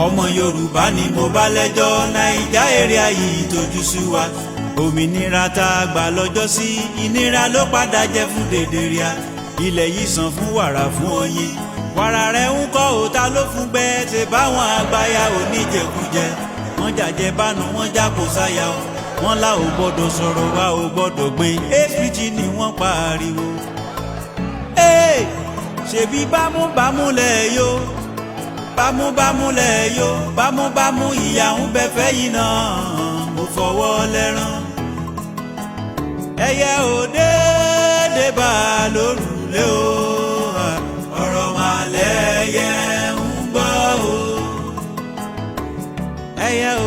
ọmọ Yorùbá ni mo bá lẹ́jọ́ Naija area yìí tójú sú wa òmìnira tá a gbà lọ́jọ́ sí ìnira ló padà jẹ́ fún dèdèrìà ilẹ̀ yìí sàn fún wàrà fún oyin wàrà rẹ̀ ń kọ́ òta ló fún bẹ́ẹ̀ ṣe báwọn àgbáyà oníjẹkújẹ wọ́n jàjẹ́ bánu wọ́n já kó sáyà wọ́n lá ò gbọ́dọ̀ sọ̀rọ̀ wa ò gbọ́dọ̀ gbé APG ni wọ́n pariwo. ṣèbí bámúbámú lẹ̀ yó bámúbámú lẹ̀ yó bámúbámú ìyà ń bẹ fẹ́ yìí náà mo fọwọ́ lẹ́rán ẹyẹ ò déédé bá a lórùlé o ọ̀rọ̀ màlẹ́ yẹ ń gbọ́ o ẹyẹ ò